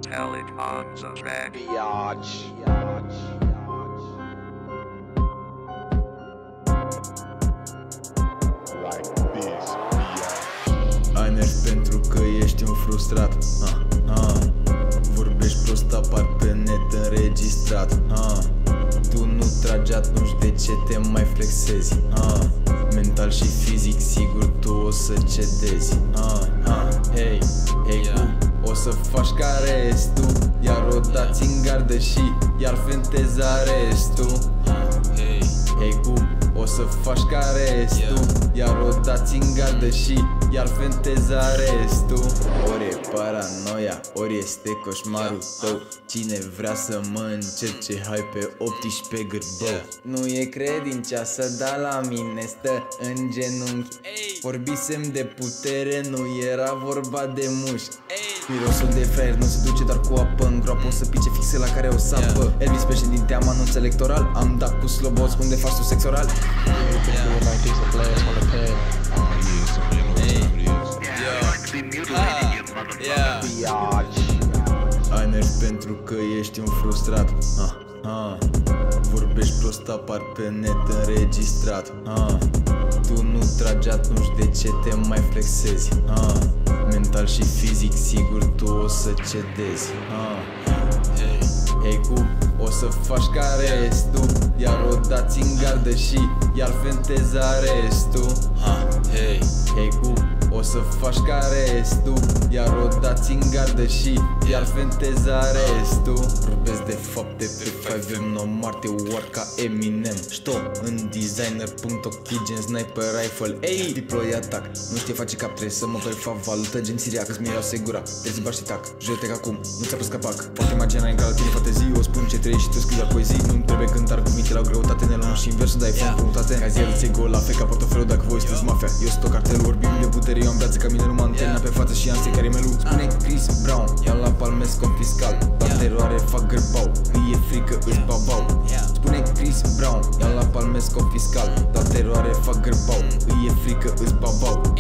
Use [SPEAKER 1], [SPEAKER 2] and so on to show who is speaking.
[SPEAKER 1] Metallic on the track.
[SPEAKER 2] Biatch.
[SPEAKER 3] Ai nervi pentru că ești un frustrat. Vorbești prost, apar pe net înregistrat. Tu nu tragi, atunci de ce te mai flexezi? Mental și fizic, sigur tu o să cedezi. Hey, o să faci ca restul, iar rodați în gardă și iar fenteza restul. Hey, o să faci ca restul, iar rodați în gardă și iar fenteza restul. Ori e paranoia, ori este coșmarul tău. Cine vrea să mă încerce, hai pe 18 gârbău. Nu e credincioasă, dar la mine stă în genunchi. Vorbisem de putere, nu era vorba de mușchi. Mirosul de fraier nu se duce, dar cu apă în groapă o să pice fixe la care o sapă. Elvis președinte, am anunț electoral. Am dat cu slobot, spun de faci tu sex oral. Ai nervi pentru că ești un frustrat. Vorbești prost, apar pe net înregistrat. Tu nu tragi, atunci de ce te mai flexezi? Mental și fizic, sigur tu o să cedezi. Hey, o să faci ca restul, iar rodați în gardă și iar fenteza restul. Hey, o să faci ca restul, iar rodați în gardă și iar fenteza restul. Vorbesc de fapte pe 5M, no Marte, war ca Eminem. Șto în designer.ok, gen sniper rifle. Deploy attack, nu știe face cap, trebuie să mă perfa valută gen Siria, că-ți mireau segura. Te zibași și tac, jurete acum, nu ți-a pus capac. Poate imaginea în care tine fantezii, o spun ce trăiești și tu scrii la poezii. Nu-mi trebuie cântar cu minte la greutate, ne luăm și invers, dai fără punctate. Ca ziarul ți-e gol, la feca portofelul dacă voi sunteți mafia. Eu stoc cartelul, vorbim de putere, eu am viață ca mine, numai antena pe față și anse care melu. Spune Chris Brown, iau la palmes confiscal, la teroare fac gârbau, îi e frică, îți babau. Spune Chris Brown, iau la palmes confiscal, la teroare fac gârbau, îi e frică, îți babau.